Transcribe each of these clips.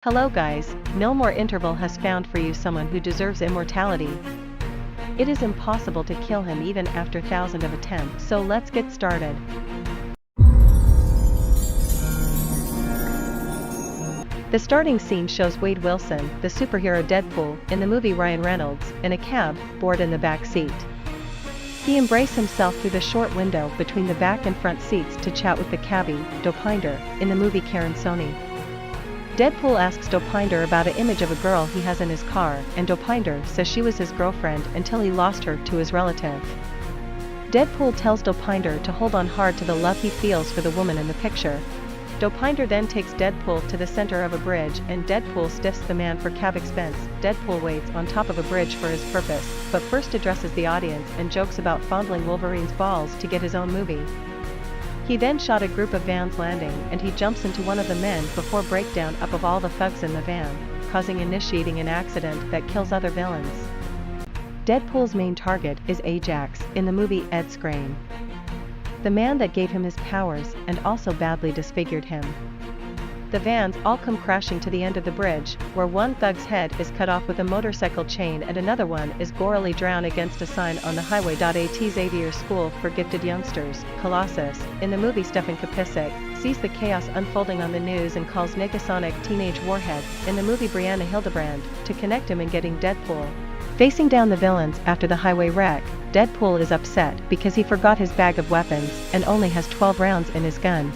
Hello guys, no more interval has found for you someone who deserves immortality. It is impossible to kill him even after thousands of attempts, so let's get started. The starting scene shows Wade Wilson, the superhero Deadpool, in the movie Ryan Reynolds, in a cab, bored in the back seat. He embraces himself through the short window between the back and front seats to chat with the cabbie, Dopinder, in the movie Karen Sony. Deadpool asks Dopinder about an image of a girl he has in his car, and Dopinder says she was his girlfriend until he lost her to his relative. Deadpool tells Dopinder to hold on hard to the love he feels for the woman in the picture. Dopinder then takes Deadpool to the center of a bridge and Deadpool stiffs the man for cab expense. Deadpool waits on top of a bridge for his purpose, but first addresses the audience and jokes about fondling Wolverine's balls to get his own movie. He then shot a group of vans landing and he jumps into one of the men before breakdown up of all the thugs in the van, initiating an accident that kills other villains. Deadpool's main target is Ajax, in the movie Ed Skrein, the man that gave him his powers and also badly disfigured him. The vans all come crashing to the end of the bridge, where one thug's head is cut off with a motorcycle chain and another one is gorily drowned against a sign on the highway. Xavier School for Gifted Youngsters, Colossus, in the movie Stefan Kapicic, sees the chaos unfolding on the news and calls Negasonic Teenage Warhead, in the movie Brianna Hildebrand, to connect him in getting Deadpool. Facing down the villains after the highway wreck, Deadpool is upset because he forgot his bag of weapons and only has 12 rounds in his gun.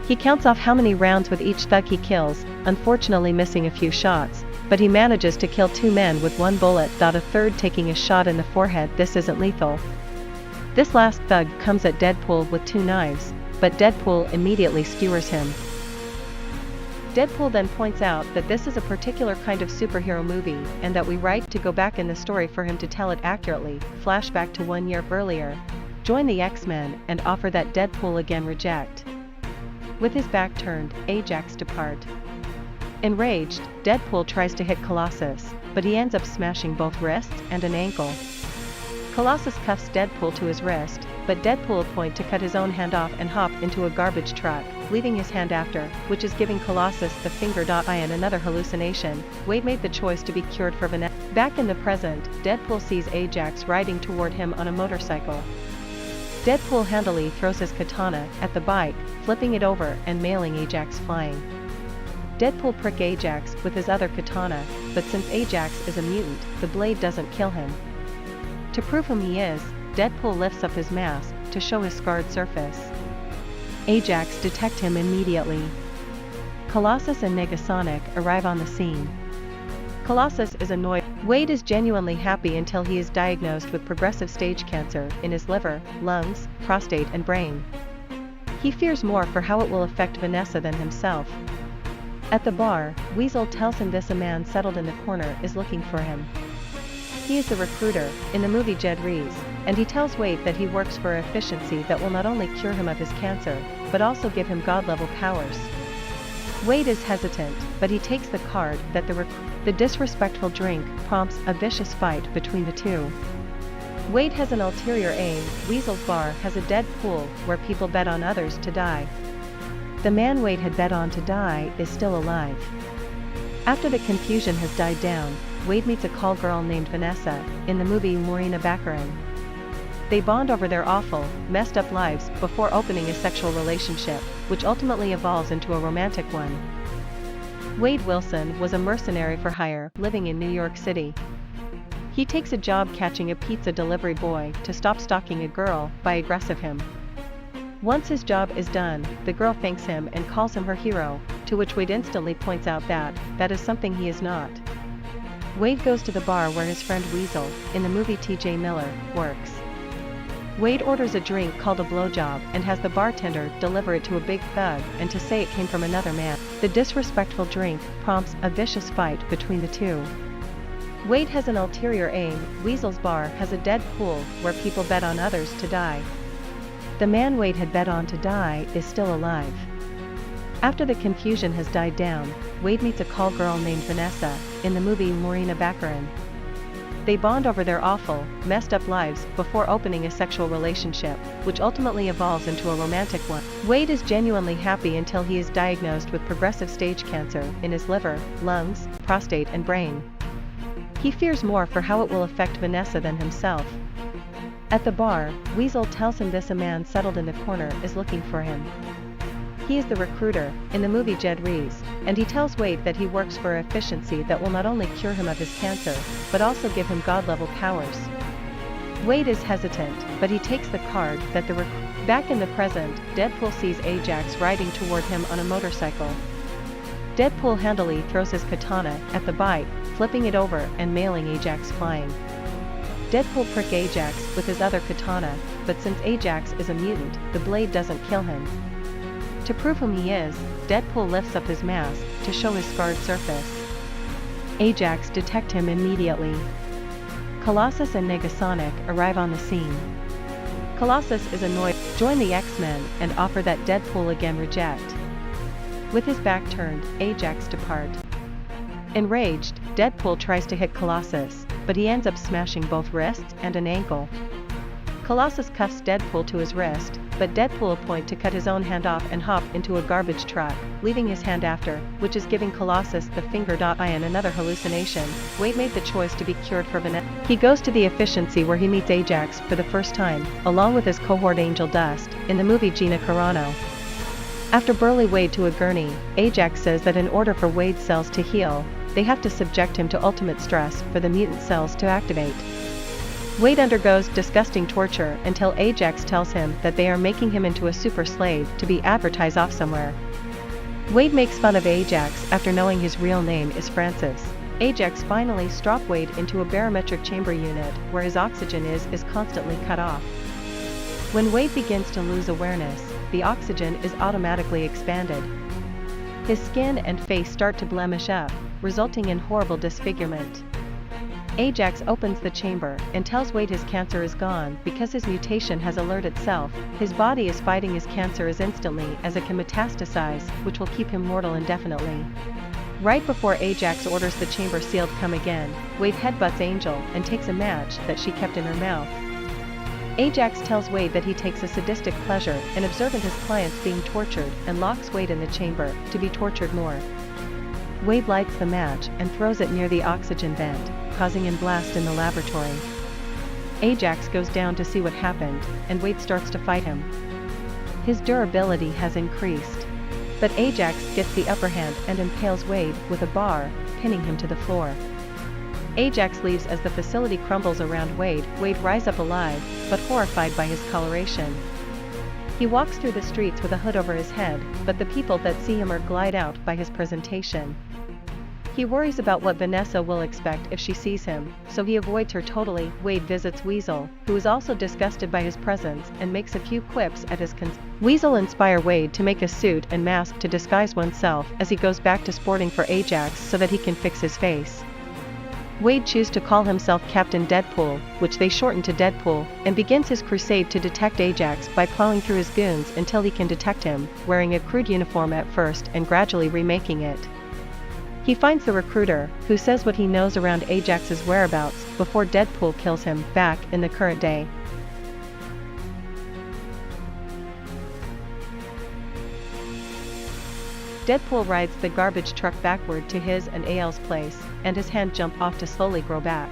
He counts off how many rounds with each thug he kills, unfortunately missing a few shots, but he manages to kill 2 men with 1 bullet. A third taking a shot in the forehead. This isn't lethal. This last thug comes at Deadpool with 2 knives, but Deadpool immediately skewers him. Deadpool then points out that this is a particular kind of superhero movie and that we write to go back in the story for him to tell it accurately. Flashback to 1 year earlier. Join the X-Men and offer that Deadpool again reject. With his back turned, Ajax depart. Enraged, Deadpool tries to hit Colossus, but he ends up smashing both wrists and an ankle. Colossus cuffs Deadpool to his wrist, but Deadpool point to cut his own hand off and hop into a garbage truck, leaving his hand after, which is giving Colossus the finger. In another hallucination, Wade made the choice to be cured for Vanessa. Back in the present, Deadpool sees Ajax riding toward him on a motorcycle. Deadpool handily throws his katana at the bike, flipping it over and mailing Ajax flying. Deadpool pricks Ajax with his other katana, but since Ajax is a mutant, the blade doesn't kill him. To prove whom he is, Deadpool lifts up his mask to show his scarred surface. Ajax detects him immediately. Colossus and Negasonic arrive on the scene. Colossus is annoyed. Wade is genuinely happy until he is diagnosed with progressive stage cancer in his liver, lungs, prostate and brain. He fears more for how it will affect Vanessa than himself. At the bar, Weasel tells him a man settled in the corner is looking for him. He is the recruiter, in the movie Jed Rees, and he tells Wade that he works for efficiency that will not only cure him of his cancer, but also give him god-level powers. Wade is hesitant, but he takes the card that the disrespectful drink prompts a vicious fight between the two. Wade has an ulterior aim. Weasel's bar has a dead pool where people bet on others to die. The man Wade had bet on to die is still alive. After the confusion has died down, Wade meets a call girl named Vanessa, in the movie Morena Baccarin. They bond over their awful, messed up lives before opening a sexual relationship, which ultimately evolves into a romantic one. Wade Wilson was a mercenary for hire, living in New York City. He takes a job catching a pizza delivery boy to stop stalking a girl by aggressive him. Once his job is done, the girl thanks him and calls him her hero, to which Wade instantly points out that is something he is not. Wade goes to the bar where his friend Weasel, in the movie T.J. Miller, works. Wade orders a drink called a blowjob and has the bartender deliver it to a big thug and to say it came from another man. The disrespectful drink prompts a vicious fight between the two. Wade has an ulterior aim. Weasel's bar has a dead pool where people bet on others to die. The man Wade had bet on to die is still alive. After the confusion has died down, Wade meets a call girl named Vanessa, in the movie Morena Baccarin. They bond over their awful, messed up lives before opening a sexual relationship, which ultimately evolves into a romantic one. Wade is genuinely happy until he is diagnosed with progressive stage cancer in his liver, lungs, prostate and brain. He fears more for how it will affect Vanessa than himself. At the bar, Weasel tells him a man settled in the corner is looking for him. He is the recruiter, in the movie Jed Rees, and he tells Wade that he works for efficiency that will not only cure him of his cancer, but also give him God-level powers. Wade is hesitant, but he takes the card that Back in the present, Deadpool sees Ajax riding toward him on a motorcycle. Deadpool handily throws his katana at the bike, flipping it over and mailing Ajax flying. Deadpool pricks Ajax with his other katana, but since Ajax is a mutant, the blade doesn't kill him. To prove whom he is, Deadpool lifts up his mask to show his scarred surface. Ajax detects him immediately. Colossus and Negasonic arrive on the scene. Colossus is annoyed, join the X-Men and offer that Deadpool again reject. With his back turned, Ajax depart. Enraged, Deadpool tries to hit Colossus, but he ends up smashing both wrists and an ankle. Colossus cuffs Deadpool to his wrist, but Deadpool appoints to cut his own hand off and hop into a garbage truck, leaving his hand after, which is giving Colossus the finger. In another hallucination, Wade made the choice to be cured for Vanessa. He goes to the efficiency where he meets Ajax for the first time, along with his cohort Angel Dust, in the movie Gina Carano. After burly Wade to a gurney, Ajax says that in order for Wade's cells to heal, they have to subject him to ultimate stress for the mutant cells to activate. Wade undergoes disgusting torture until Ajax tells him that they are making him into a super slave to be advertised off somewhere. Wade makes fun of Ajax after knowing his real name is Francis. Ajax finally straps Wade into a barometric chamber unit where his oxygen is constantly cut off. When Wade begins to lose awareness, the oxygen is automatically expanded. His skin and face start to blemish up, resulting in horrible disfigurement. Ajax opens the chamber and tells Wade his cancer is gone because his mutation has alerted itself. His body is fighting his cancer as instantly as it can metastasize, which will keep him mortal indefinitely. Right before Ajax orders the chamber sealed come again, Wade headbutts Angel and takes a match that she kept in her mouth. Ajax tells Wade that he takes a sadistic pleasure in observing his clients being tortured and locks Wade in the chamber to be tortured more. Wade lights the match and throws it near the oxygen vent, causing a blast in the laboratory. Ajax goes down to see what happened, and Wade starts to fight him. His durability has increased. But Ajax gets the upper hand and impales Wade with a bar, pinning him to the floor. Ajax leaves as the facility crumbles around Wade. Wade rises up alive, but horrified by his coloration. He walks through the streets with a hood over his head, but the people that see him are glide out by his presentation. He worries about what Vanessa will expect if she sees him, so he avoids her totally. Wade visits Weasel, who is also disgusted by his presence and makes a few quips at his Weasel inspires Wade to make a suit and mask to disguise oneself as he goes back to sporting for Ajax so that he can fix his face. Wade chooses to call himself Captain Deadpool, which they shorten to Deadpool, and begins his crusade to detect Ajax by plowing through his goons until he can detect him, wearing a crude uniform at first and gradually remaking it. He finds the recruiter, who says what he knows around Ajax's whereabouts before Deadpool kills him. Back in the current day, Deadpool rides the garbage truck backward to his and Al's place, and his hand jumps off to slowly grow back.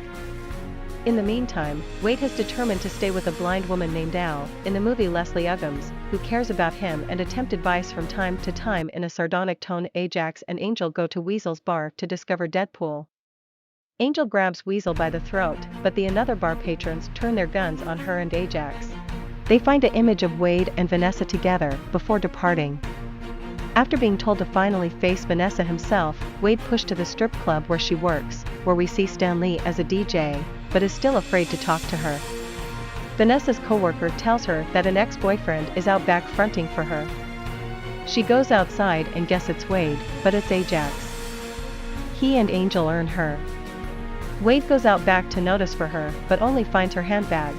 In the meantime, Wade has determined to stay with a blind woman named Al, in the movie Leslie Uggams, who cares about him and attempts advice from time to time in a sardonic tone. Ajax and Angel go to Weasel's bar to discover Deadpool. Angel grabs Weasel by the throat, but the another bar patrons turn their guns on her and Ajax. They find an image of Wade and Vanessa together before departing. After being told to finally face Vanessa himself, Wade pushed to the strip club where she works, where we see Stan Lee as a DJ, but is still afraid to talk to her. Vanessa's coworker tells her that an ex-boyfriend is out back fronting for her. She goes outside and guesses it's Wade, but it's Ajax. He and Angel earn her. Wade goes out back to notice for her, but only finds her handbag.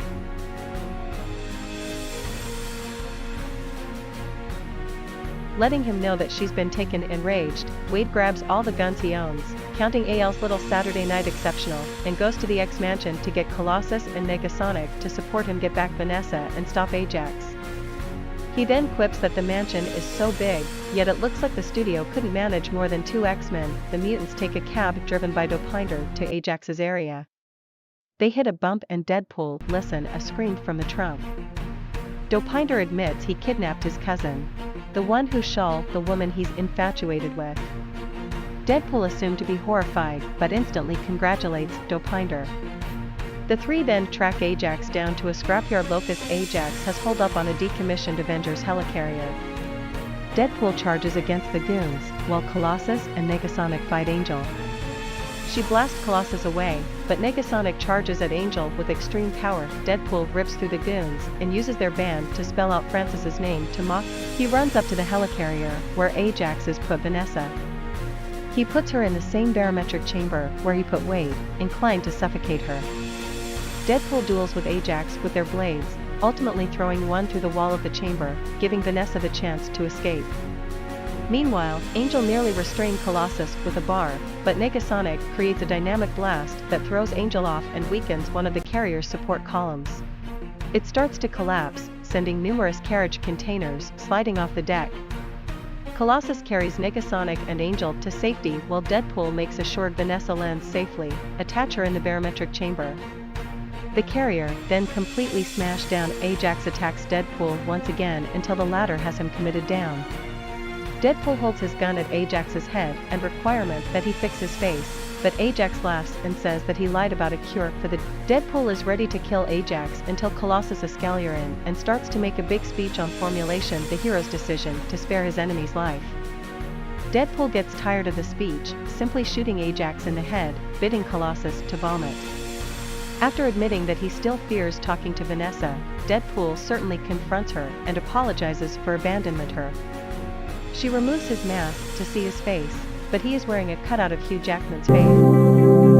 Letting him know that she's been taken. Enraged, Wade grabs all the guns he owns, counting AL's little Saturday Night Exceptional, and goes to the X-Mansion to get Colossus and Negasonic to support him get back Vanessa and stop Ajax. He then quips that the mansion is so big, yet it looks like the studio couldn't manage more than 2 X-Men. The mutants take a cab driven by Dopinder to Ajax's area. They hit a bump and Deadpool listen a scream from the trunk. Dopinder admits he kidnapped his cousin, the one who shall the woman he's infatuated with. Deadpool assumed to be horrified but instantly congratulates Dopinder. The three then track Ajax down to a scrapyard. Locust Ajax has holed up on a decommissioned Avengers helicarrier. Deadpool charges against the goons, while Colossus and Negasonic fight Angel. She blasts Colossus away, but Negasonic charges at Angel with extreme power. Deadpool rips through the goons and uses their band to spell out Francis's name to mock. He runs up to the helicarrier, where Ajax has put Vanessa. He puts her in the same barometric chamber where he put Wade, inclined to suffocate her. Deadpool duels with Ajax with their blades, ultimately throwing one through the wall of the chamber, giving Vanessa the chance to escape. Meanwhile, Angel nearly restrained Colossus with a bar, but Negasonic creates a dynamic blast that throws Angel off and weakens one of the carrier's support columns. It starts to collapse, sending numerous carriage containers sliding off the deck. Colossus carries Negasonic and Angel to safety while Deadpool makes assured Vanessa lands safely, attach her in the barometric chamber. The carrier then completely smashed down. Ajax attacks Deadpool once again until the latter has him committed down. Deadpool holds his gun at Ajax's head and requirement that he fix his face, but Ajax laughs and says that he lied about a cure for the. Deadpool is ready to kill Ajax until Colossus escalates in and starts to make a big speech on formulation, the hero's decision to spare his enemy's life. Deadpool gets tired of the speech, simply shooting Ajax in the head, bidding Colossus to vomit. After admitting that he still fears talking to Vanessa, Deadpool certainly confronts her and apologizes for abandonment her. She removes his mask to see his face, but he is wearing a cutout of Hugh Jackman's face.